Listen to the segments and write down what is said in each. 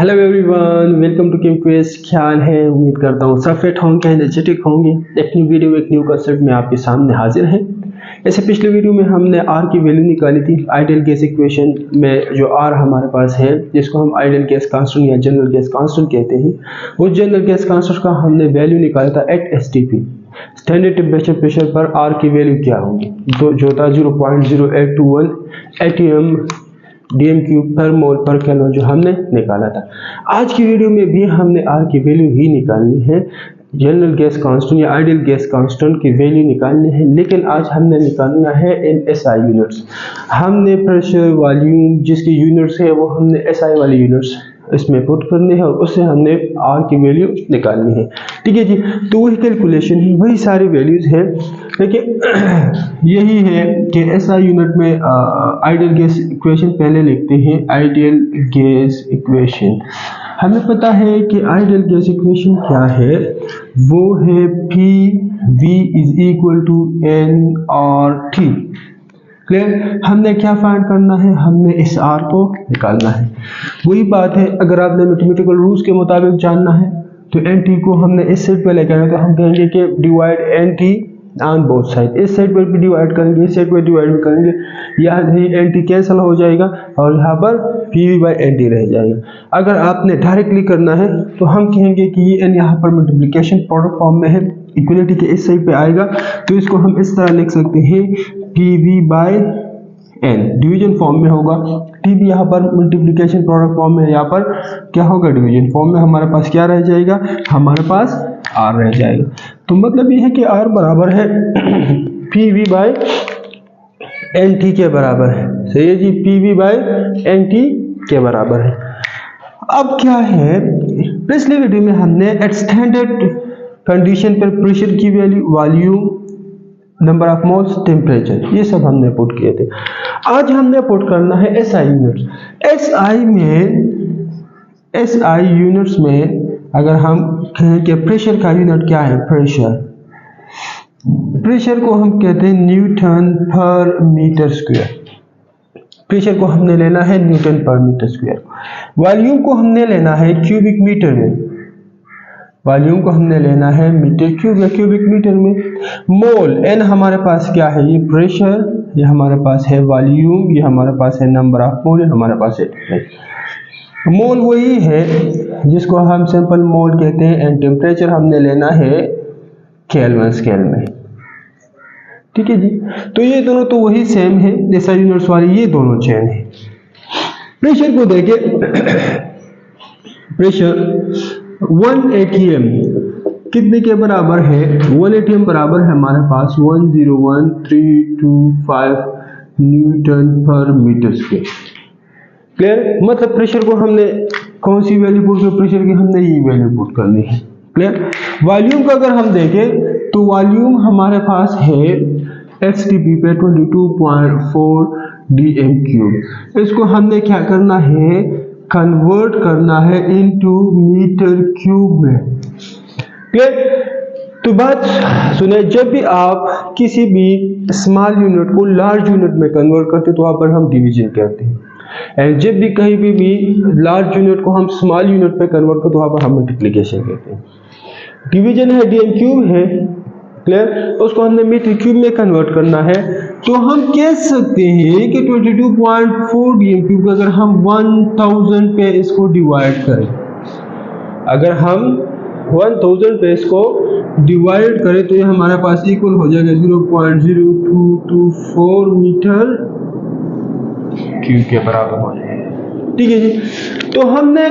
Hello everyone, welcome to Kim quiz. क्या हाल है? उम्मीद करता हूँ सब फिट होंगे, एनर्जेटिक होंगे। एक न्यू वीडियो, एक न्यू कंसेप्ट में आपके सामने हाजिर हैं। ऐसे पिछले वीडियो में हमने आर की वैल्यू निकाली थी आइडियल गैस इक्वेशन में। जो आर हमारे पास है, जिसको हम आइडियल गैस कांस्टेंट या जनरल गैस कांस्टेंट कहते हैं, उस जनरल गैस कांस्टेंट का हमने वैल्यू निकाला था at STP, standard temperature pressure पर आर की वैल्यू क्या होगी, जो था 0.0821 एटीएम डीएम क्यूब पर मोल पर केल्विन जो हमने निकाला था। आज की वीडियो में भी हमने आर की वैल्यू ही निकालनी है, जनरल गैस कांस्टेंट या आइडियल गैस कांस्टेंट की वैल्यू निकालनी है। लेकिन आज हमने निकालना है इन एसआई यूनिट्स। हमने प्रेशर वॉल्यूम जिसकी यूनिट्स है वो हमने एसआई वाली यूनिट्स इसमें पुट करने हैं और उससे हमने आर की वैल्यू निकालनी है। ठीक है जी, तो वही कैलकुलेशन है, वही सारी वैल्यूज हैं। लेकिन यही है कि एसआई यूनिट में आइडियल गैस इक्वेशन पहले लिखते हैं। आइडियल गैस इक्वेशन हमें पता है कि आइडियल गैस इक्वेशन क्या है, वो है P V is equal to N और टी। क्लियर? हमने क्या फाइंड करना है, हमने इस आर को निकालना है। वही बात है, अगर आपने मैथमेटिकल रूल्स के मुताबिक जानना है तो एन टी को हमने इस साइड पे लेकर आए तो हम कहेंगे कि divide N T on both side. इस साइड पर भी डिवाइड करेंगे, इस साइड पर डिवाइड भी करेंगे, यहाँ एन टी कैंसिल हो जाएगा और यहाँ पर P V by N T रह जाएगा। अगर आपने डायरेक्टली करना है तो हम कहेंगे कि ये एन यहाँ पर मल्टीप्लिकेशन प्रोडक्ट फॉर्म में है, इक्वलिटी के इस साइड पे आएगा, तो इसको हम इस तरह लिख सकते हैं P V by N. Division form में होगा, टी भी यहाँ पर मल्टीप्लिकेशन प्रोडक्ट फॉर्म में, यहाँ पर क्या होगा, डिवीजन फॉर्म में। हमारे पास क्या रह जाएगा, हमारे पास आर रह जाएगा। तो मतलब ये है कि आर बराबर है P V by N T के बराबर है। सही है जी, P V by N T के बराबर है। अब क्या है, पिछले वीडियो में हमने एट स्टैंडर्ड कंडीशन पर प्रेशर की value, volume, number of moles, temperature, ये सब हमने पुट किए थे। आज हमने पुट करना है एसआई यूनिट्स। एसआई यूनिट्स में अगर हम कहें कि प्रेशर का यूनिट क्या है, प्रेशर को हम कहते हैं न्यूटन पर मीटर स्क्वायर। प्रेशर को हमने लेना है न्यूटन पर मीटर स्क्वायर। वॉल्यूम को हमने लेना है क्यूबिक मीटर में, वॉल्यूम को हमने लेना है मीटर क्यूब या क्यूबिक मीटर में। मोल, एन हमारे पास क्या है, ये प्रेशर, ये हमारे पास है वॉल्यूम, ये हमारे पास है नंबर ऑफ मोल, हमारे पास है मोल वही है जिसको हम सिंपल मोल कहते हैं। एंड टेम्परेचर हमने लेना है केल्विन स्केल में। ठीक है जी, तो ये दोनों तो वही सेम है, जैसा यूनिट्स वाली ये दोनों चेन है। प्रेशर को देखे, प्रेशर 1 एटीएम कितने के बराबर है, 1 एटीएम बराबर है हमारे पास 101.325 न्यूटन पर मीटर स्क्वायर। क्लियर? मतलब प्रेशर को हमने कौन सी वैल्यू पुट कर, प्रेशर की हमने ये वैल्यू पुट करनी है। क्लियर? वॉल्यूम का अगर हम देखें तो वॉल्यूम हमारे पास है एसटीपी पे 22.4 डीएम क्यूब। इसको हमने क्या करना है, कन्वर्ट करना है इनटू मीटर क्यूब में। क्लियर? तो बात सुने, जब भी आप किसी भी स्मॉल यूनिट को लार्ज यूनिट में कन्वर्ट करते तो वहां पर हम डिवीजन कहते हैं। एंड जब भी कहीं भी लार्ज यूनिट को हम स्मॉल यूनिट में कन्वर्ट करते तो वहां पर हम मल्टीप्लिकेशन कहते हैं। डिवीजन है डीएम क्यूब है, क्लियर? उसको हमने मीटर क्यूब में कन्वर्ट करना है, तो हम कह सकते हैं कि 22.4 डीएम क्यूब अगर हम 1000 पे इसको डिवाइड करें, अगर हम 1000 पे इसको डिवाइड करें तो ये हमारे पास इक्वल हो जाएगा 0.0224 मीटर क्यूब के बराबर हो जाएगा। ठीक है जी, तो हमने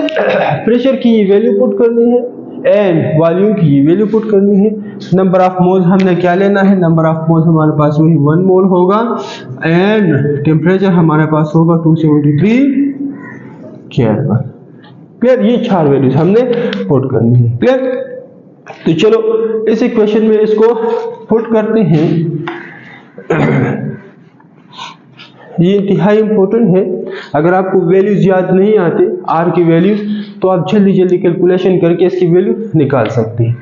प्रेशर की वैल्यू पुट करनी है एंड वॉल्यूम की वैल्यू पुट करनी है। नंबर ऑफ मोल्स हमने क्या लेना है, नंबर ऑफ मोल्स हमारे पास वही 1 मोल होगा एंड टेम्परेचर हमारे पास होगा 273 केल्विन। क्लियर? ये 4 वैल्यूज हमने पुट करनी है। क्लियर? तो चलो इस इक्वेशन में इसको पुट करते हैं। ये इंतहाई इंपॉर्टेंट है। अगर आपको वैल्यूज याद नहीं आते आर की वैल्यूज, तो आप जल्दी जल्दी कैलकुलेशन करके इसकी वैल्यू निकाल सकते हैं।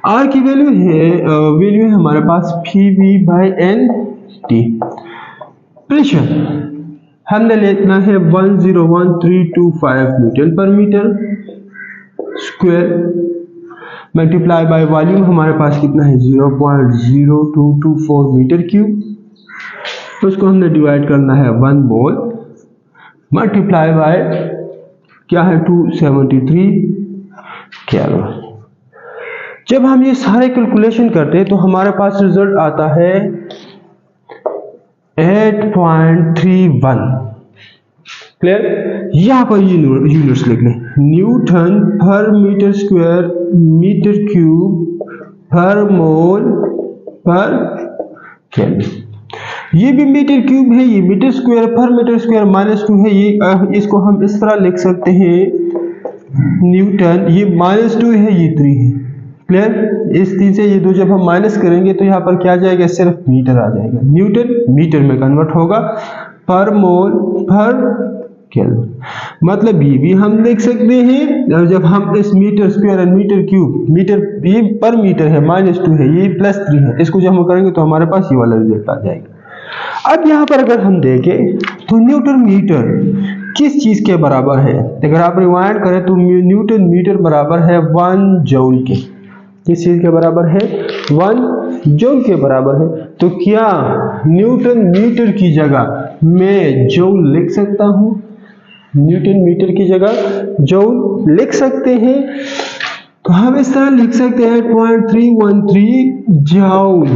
आर की वैल्यू है हमारे पास P V by N T. Pressure हमने लेना है 101325 न्यूटन पर metre square multiply by volume हमारे पास कितना है 0.0224 मीटर क्यूब। तो उसको हमने डिवाइड करना है 1 मोल मल्टीप्लाई बाय क्या है 273 केल्विन। जब हम ये सारे कैलकुलेशन करते हैं तो हमारे पास रिजल्ट आता है 8.31। क्लियर। यहाँ पर ये यूनिट्स लिख लें, न्यूटन पर मीटर स्क्वायर मीटर क्यूब पर मोल पर केल्विन। ये भी मीटर क्यूब है, ये मीटर स्क्वायर पर मीटर स्क्वायर -2 है, ये इसको हम इस तरह लिख सकते हैं न्यूटन, ये -2 है, ये 3 है। क्लियर। इस 3 से ये 2 जब हम माइनस करेंगे तो यहाँ पर क्या जाएगा, सिर्फ मीटर आ जाएगा। न्यूटन मीटर में कन्वर्ट होगा, पर मोल पर केल्विन। मतलब ये भी हम लिख सकते हैं, जब हम इस मीटर स्क्वायर और मीटर क्यूब, मीटर ये पर मीटर है -2 है, ये +3 है, इसको जब हम करेंगे तो हमारे पास ये वाला रिजल्ट आ जाएगा। अब यहाँ पर अगर हम देखें तो न्यूटन मीटर किस चीज के बराबर है, अगर आप रिवाइंड करें तो न्यूटन मीटर बराबर है 1 जूल के। किस चीज के बराबर है, 1 जूल के बराबर है। तो क्या न्यूटन मीटर की जगह मैं जूल लिख सकता हूं, न्यूटन मीटर की जगह जूल लिख सकते हैं। तो हम इस तरह लिख सकते हैं 8.313 जूल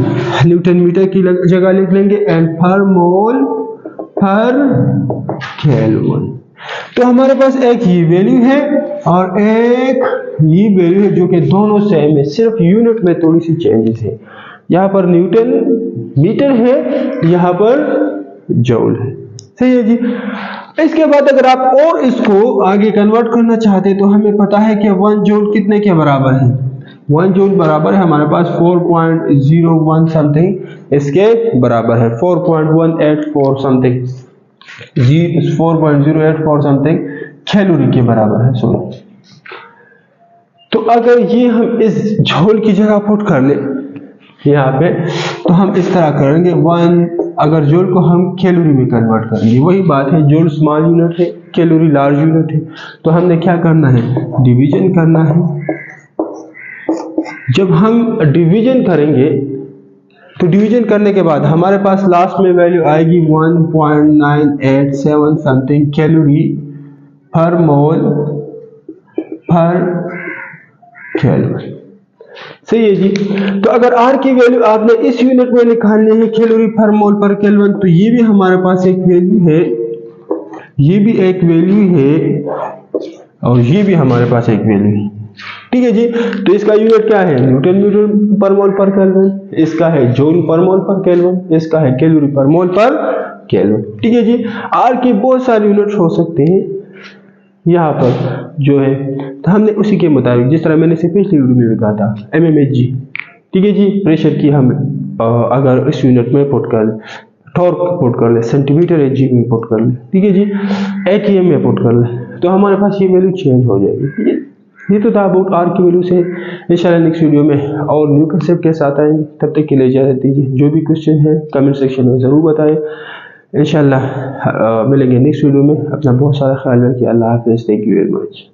न्यूटन मीटर की जगह लिख लेंगे, एंड पर मोल पर केल्विन। तो हमारे पास एक ये वैल्यू है और एक ये वैल्यू है, जो कि दोनों सेम है, सिर्फ यूनिट में थोड़ी सी चेंजेस है। यहाँ पर न्यूटन मीटर है, यहाँ पर जूल है। सही है जी। इसके बाद अगर आप और इसको आगे कन्वर्ट करना चाहते हैं तो हमें पता है कि 1 जूल कितने के बराबर है, 1 जूल बराबर है हमारे पास 4.01 समथिंग इसके बराबर है, 4.184 समथिंग 4.084 समथिंग कैलोरी के बराबर है। सॉरी, तो अगर ये हम इस जूल की जगह पुट कर ले यहाँ पे, तो हम इस तरह करेंगे 1, अगर जूल को हम कैलोरी में कन्वर्ट करेंगे, वही बात है, जूल स्मॉल यूनिट है, कैलोरी लार्ज यूनिट है, तो हमने क्या करना है, डिवीजन करना है। जब हम डिवीजन करेंगे तो डिवीजन करने के बाद हमारे पास लास्ट में वैल्यू आएगी 1.987 समथिंग कैलोरी पर मोल पर केल्विन। सही है जी। तो अगर R की वैल्यू आपने इस यूनिट में निकालनी है, कैलोरी पर मोल पर केल्विन, तो ये भी हमारे पास एक वैल्यू है, ये भी एक वैल्यू है, और ये भी हमारे पास एक वैल्यू है। ठीक है जी। तो इसका यूनिट क्या है, न्यूटन मीटर पर मोल पर केल्विन, इसका है जूल पर मोल पर केल्विन, इसका है कैलोरी पर मोल पर केल्विन। ठीक है जी। R के बहुत सारे यूनिट्स हो सकते हैं यहाँ पर जो है, तो हमने उसी के मुताबिक, जिस तरह मैंने इसे पिछली वीडियो में भी कहा था, mmHg। ठीक है जी। प्रेशर की हम अगर इस यूनिट में पुट कर ले, टॉर्क पुट कर ले, सेंटीमीटर एच में पुट कर ले, ठीक है जी, ATM में पुट कर ले, तो हमारे पास ये वैल्यू चेंज हो जाएगी। ठीक है। ये तो था अबाउट R की वैल्यू से। इंशाल्लाह नेक्स्ट वीडियो में और न्यू कंसेप्ट के साथ आएंगे। तब तक के लिए इजाजत दीजिए। जो भी क्वेश्चन है कमेंट सेक्शन में ज़रूर बताएं। इंशाल्लाह मिलेंगे नेक्स्ट वीडियो में। अपना बहुत सारा ख्याल रखिए। अल्लाह हाफिज़। Thank you very much.